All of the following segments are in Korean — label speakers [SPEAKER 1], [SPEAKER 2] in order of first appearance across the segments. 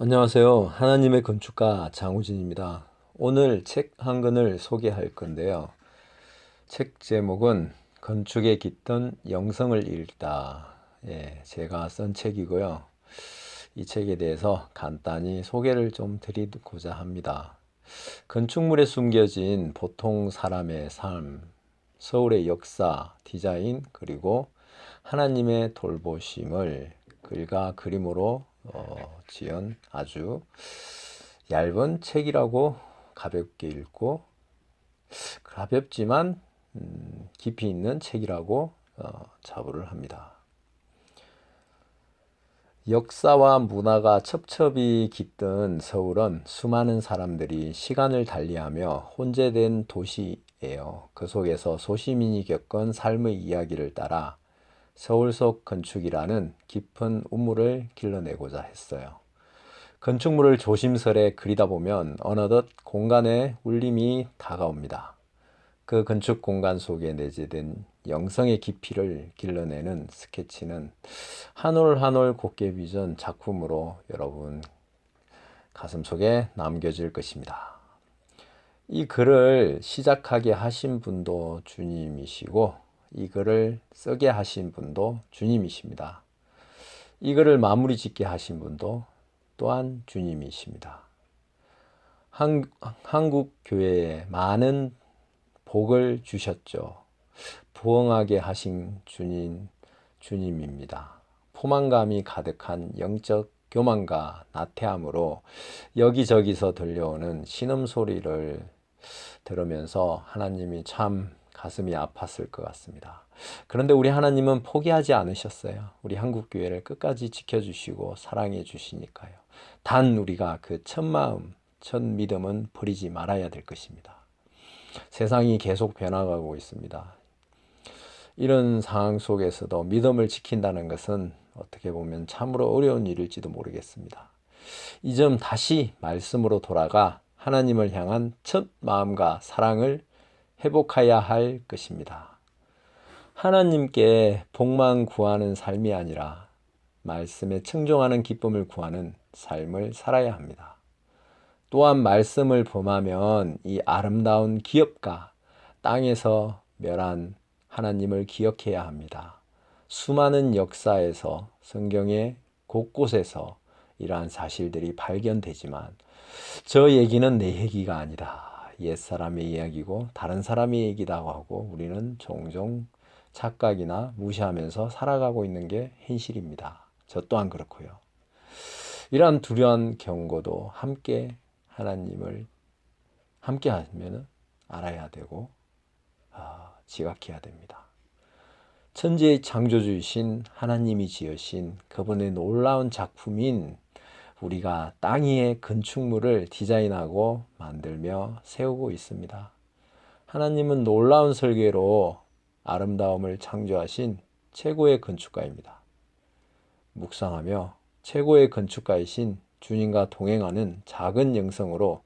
[SPEAKER 1] 안녕하세요. 하나님의 건축가 장우진입니다. 오늘 책 한 권을 소개할 건데요. 책 제목은 건축에 깃든 영성을 읽다. 제가 쓴 책이고요. 이 책에 대해서 간단히 소개를 좀 드리고자 합니다. 건축물에 숨겨진 보통 사람의 삶, 서울의 역사, 디자인, 그리고 하나님의 돌보심을 글과 그림으로 지은 아주 얇은 책이라고 가볍게 읽고 가볍지만 깊이 있는 책이라고 자부를 합니다. 역사와 문화가 첩첩이 깃든 서울은 수많은 사람들이 시간을 달리하며 혼재된 도시예요. 그 속에서 소시민이 겪은 삶의 이야기를 따라 서울 속 건축이라는 깊은 우물을 길러내고자 했어요. 건축물을 조심스레 그리다 보면 어느덧 공간의 울림이 다가옵니다. 그 건축 공간 속에 내재된 영성의 깊이를 길러내는 스케치는 한 올 한 올 곱게 빚은 작품으로 여러분 가슴속에 남겨질 것입니다. 이 글을 시작하게 하신 분도 주님이시고 이 글을 쓰게 하신 분도 주님이십니다. 이 글을 마무리 짓게 하신 분도 또한 주님이십니다. 한국 교회에 많은 복을 주셨죠. 부흥하게 하신 주님입니다. 포만감이 가득한 영적 교만과 나태함으로 여기저기서 들려오는 신음소리를 들으면서 하나님이 참 가슴이 아팠을 것 같습니다. 그런데 우리 하나님은 포기하지 않으셨어요. 우리 한국교회를 끝까지 지켜주시고 사랑해 주시니까요. 단 우리가 그 첫 마음, 첫 믿음은 버리지 말아야 될 것입니다. 세상이 계속 변화가고 있습니다. 이런 상황 속에서도 믿음을 지킨다는 것은 어떻게 보면 참으로 어려운 일일지도 모르겠습니다. 이 점 다시 말씀으로 돌아가 하나님을 향한 첫 마음과 사랑을 회복해야 할 것입니다. 하나님께 복만 구하는 삶이 아니라 말씀에 청종하는 기쁨을 구하는 삶을 살아야 합니다. 또한 말씀을 범하면 이 아름다운 기업가 땅에서 멸한 하나님을 기억해야 합니다. 수많은 역사에서 성경의 곳곳에서 이러한 사실들이 발견되지만 저 얘기는 내 얘기가 아니다. 옛사람의 이야기고 다른 사람의 얘기라고 하고 우리는 종종 착각이나 무시하면서 살아가고 있는 게 현실입니다. 저 또한 그렇고요. 이러한 두려운 경고도 함께 하나님을 함께 하면 알아야 되고 지각해야 됩니다. 천지의 창조주이신 하나님이 지으신 그분의 놀라운 작품인 우리가 땅 위에 건축물을 디자인하고 만들며 세우고 있습니다. 하나님은 놀라운 설계로 아름다움을 창조하신 최고의 건축가입니다. 묵상하며 최고의 건축가이신 주님과 동행하는 작은 영성으로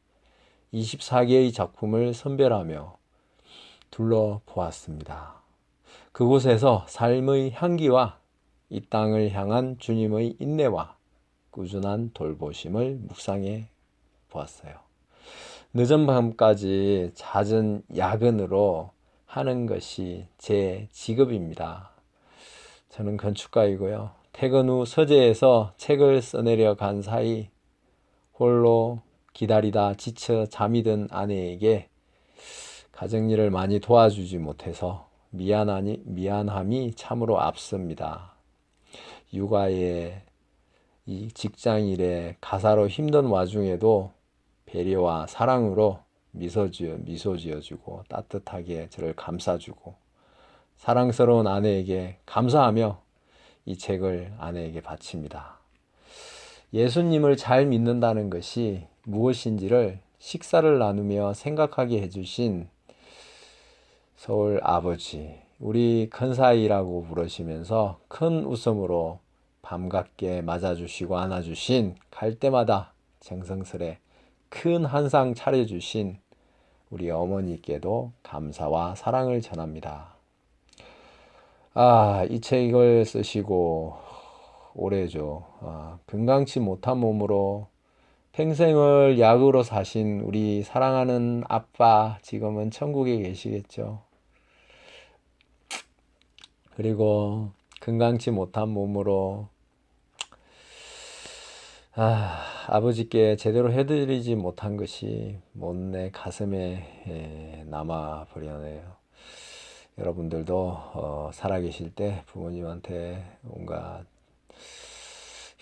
[SPEAKER 1] 24개의 작품을 선별하며 둘러보았습니다. 그곳에서 삶의 향기와 이 땅을 향한 주님의 인내와 꾸준한 돌보심을 묵상해 보았어요. 늦은 밤까지 잦은 야근으로 하는 것이 제 직업입니다. 저는 건축가이고요. 퇴근 후 서재에서 책을 써내려 간 사이 홀로 기다리다 지쳐 잠이 든 아내에게 가정일을 많이 도와주지 못해서 미안함이 참으로 앞섭니다. 육아에 이 직장일에 가사로 힘든 와중에도 배려와 사랑으로 미소 지어주고 따뜻하게 저를 감싸주고 사랑스러운 아내에게 감사하며 이 책을 아내에게 바칩니다. 예수님을 잘 믿는다는 것이 무엇인지를 식사를 나누며 생각하게 해주신 서울 아버지, 우리 큰사이라고 부르시면서 큰 웃음으로 밤갑게 맞아주시고 안아주신 갈 때마다 정성스레 큰 한상 차려주신 우리 어머니께도 감사와 사랑을 전합니다. 이 책을 쓰시고 오래죠. 건강치 못한 몸으로 평생을 약으로 사신 우리 사랑하는 아빠 지금은 천국에 계시겠죠. 그리고 건강치 못한 몸으로 아버지께 제대로 해드리지 못한 것이 못내 가슴에 남아 버려네요. 여러분들도 살아계실 때 부모님한테 온갖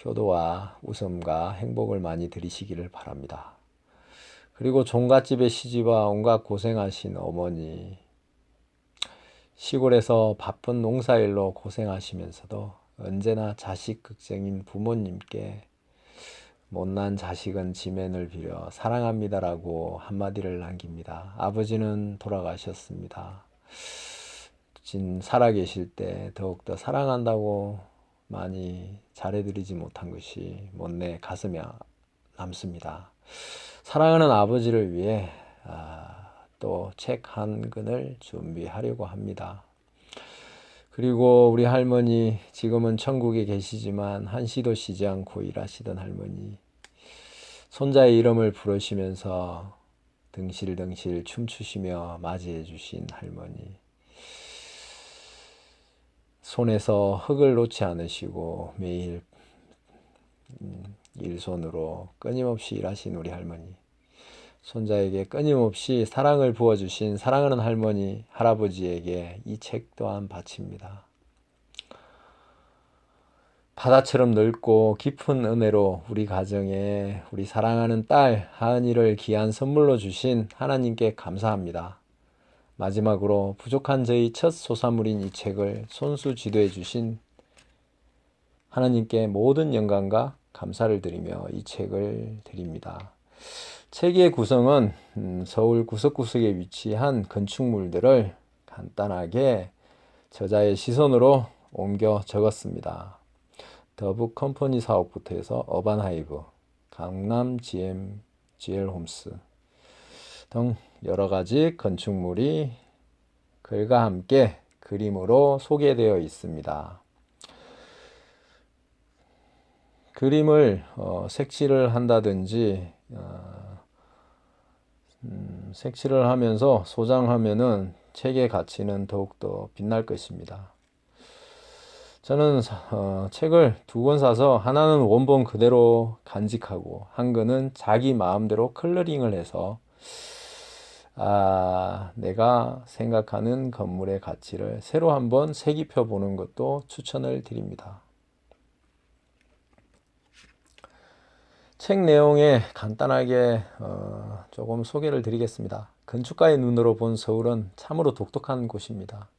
[SPEAKER 1] 효도와 웃음과 행복을 많이 드리시기를 바랍니다. 그리고 종갓집에 시집와 온갖 고생하신 어머니, 시골에서 바쁜 농사일로 고생하시면서도 언제나 자식 걱정인 부모님께 못난 자식은 지면을 빌어 사랑합니다라고 한마디를 남깁니다. 아버지는 돌아가셨습니다. 살아계실 때 더욱더 사랑한다고 많이 잘해드리지 못한 것이 못내 가슴에 남습니다. 사랑하는 아버지를 위해 또 책 한 권을 준비하려고 합니다. 그리고 우리 할머니 지금은 천국에 계시지만 한시도 쉬지 않고 일하시던 할머니, 손자의 이름을 부르시면서 덩실덩실 춤추시며 맞이해 주신 할머니, 손에서 흙을 놓지 않으시고 매일 일손으로 끊임없이 일하신 우리 할머니, 손자에게 끊임없이 사랑을 부어주신 사랑하는 할머니, 할아버지에게 이 책 또한 바칩니다. 바다처럼 넓고 깊은 은혜로 우리 가정에 우리 사랑하는 딸 하은이를 귀한 선물로 주신 하나님께 감사합니다. 마지막으로 부족한 저희 첫 소사물인 이 책을 손수 지도해 주신 하나님께 모든 영광과 감사를 드리며 이 책을 드립니다. 책의 구성은 서울 구석구석에 위치한 건축물들을 간단하게 저자의 시선으로 옮겨 적었습니다. 더북 컴퍼니 사옥부터 해서 어반하이브, 강남 GL홈스 등 여러 가지 건축물이 글과 함께 그림으로 소개되어 있습니다. 그림을 색칠을 한다든지 색칠을 하면서 소장하면은 책의 가치는 더욱더 빛날 것입니다. 저는 책을 두 권 사서 하나는 원본 그대로 간직하고 한 권은 자기 마음대로 컬러링을 해서 내가 생각하는 건물의 가치를 새로 한번 새깁혀 보는 것도 추천을 드립니다. 책 내용에 간단하게 조금 소개를 드리겠습니다. 건축가의 눈으로 본 서울은 참으로 독특한 곳입니다.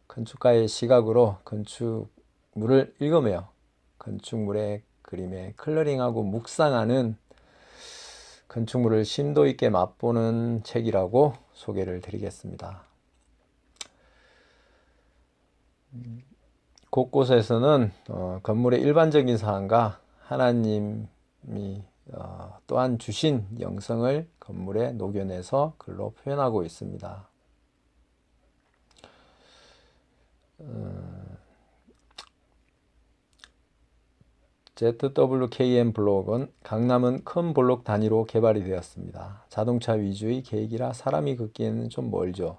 [SPEAKER 1] 건축가의 시각으로 건축물을 읽으며 건축물의 그림에 컬러링하고 묵상하는 건축물을 심도 있게 맛보는 책이라고 소개를 드리겠습니다. 곳곳에서는 건물의 일반적인 사항과 하나님이 또한 주신 영성을 건물에 녹여내서 글로 표현하고 있습니다. ZWKM 블록은 강남은 큰 블록 단위로 개발이 되었습니다. 자동차 위주의 계획이라 사람이 걷기에는 좀 멀죠.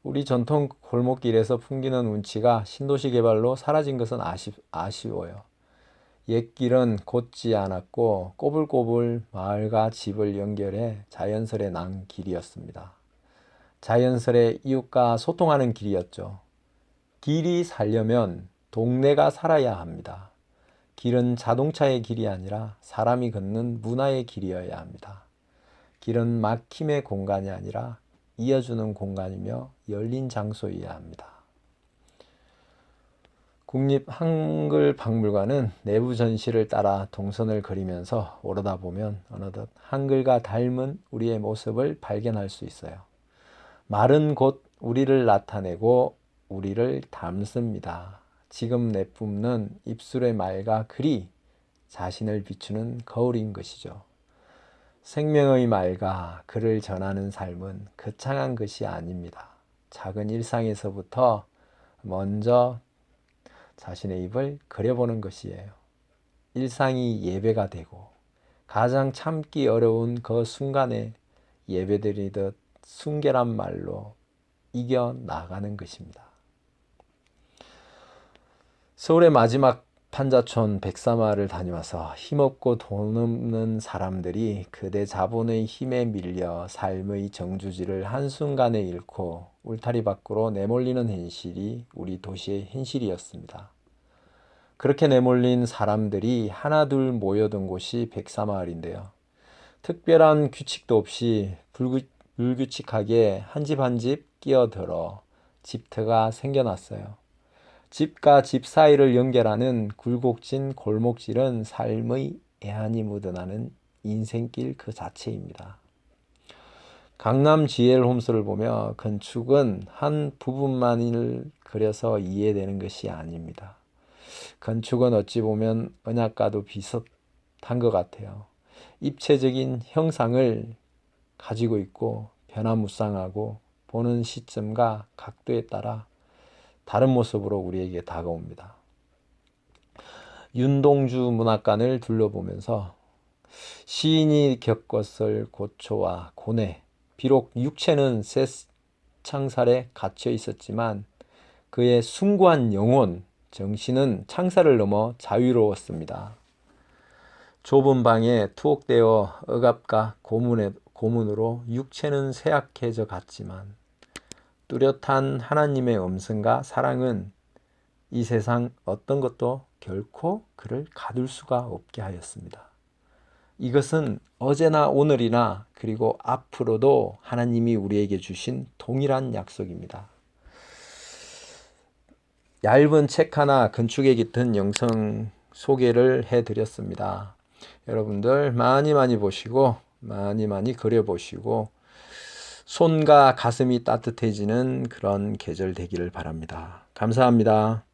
[SPEAKER 1] 우리 전통 골목길에서 풍기는 운치가 신도시 개발로 사라진 것은 아쉬워요. 옛길은 곧지 않았고 꼬불꼬불 마을과 집을 연결해 자연스레 난 길이었습니다. 자연스레 이웃과 소통하는 길이었죠. 길이 살려면 동네가 살아야 합니다. 길은 자동차의 길이 아니라 사람이 걷는 문화의 길이어야 합니다. 길은 막힘의 공간이 아니라 이어주는 공간이며 열린 장소여야 합니다. 국립한글박물관은 내부 전시를 따라 동선을 그리면서 오르다 보면 어느덧 한글과 닮은 우리의 모습을 발견할 수 있어요. 말은 곧 우리를 나타내고 우리를 담습니다. 지금 내뿜는 입술의 말과 글이 자신을 비추는 거울인 것이죠. 생명의 말과 글을 전하는 삶은 거창한 것이 아닙니다. 작은 일상에서부터 먼저 자신의 입을 그려보는 것이에요. 일상이 예배가 되고 가장 참기 어려운 그 순간에 예배드리듯 순결한 말로 이겨나가는 것입니다. 서울의 마지막 판자촌 백사마을을 다녀와서 힘없고 돈 없는 사람들이 그대 자본의 힘에 밀려 삶의 정주지를 한순간에 잃고 울타리 밖으로 내몰리는 현실이 우리 도시의 현실이었습니다. 그렇게 내몰린 사람들이 하나둘 모여든 곳이 백사마을인데요. 특별한 규칙도 없이 불규칙하게 한 집 한 집 끼어들어 집터가 생겨났어요. 집과 집 사이를 연결하는 굴곡진 골목길은 삶의 애환이 묻어나는 인생길 그 자체입니다. 강남 GL 홈스를 보며 건축은 한 부분만을 그려서 이해되는 것이 아닙니다. 건축은 어찌 보면 언약과도 비슷한 것 같아요. 입체적인 형상을 가지고 있고 변화무쌍하고 보는 시점과 각도에 따라 다른 모습으로 우리에게 다가옵니다. 윤동주 문학관을 둘러보면서 시인이 겪었을 고초와 고뇌, 비록 육체는 새 창살에 갇혀 있었지만 그의 숭고한 영혼, 정신은 창살을 넘어 자유로웠습니다. 좁은 방에 투옥되어 억압과 고문으로 육체는 쇠약해져 갔지만 뚜렷한 하나님의 음성과 사랑은 이 세상 어떤 것도 결코 그를 가둘 수가 없게 하였습니다. 이것은 어제나 오늘이나 그리고 앞으로도 하나님이 우리에게 주신 동일한 약속입니다. 얇은 책 하나 건축에 깃든 영상 소개를 해드렸습니다. 여러분들 많이 보시고 많이 그려보시고 손과 가슴이 따뜻해지는 그런 계절 되기를 바랍니다. 감사합니다.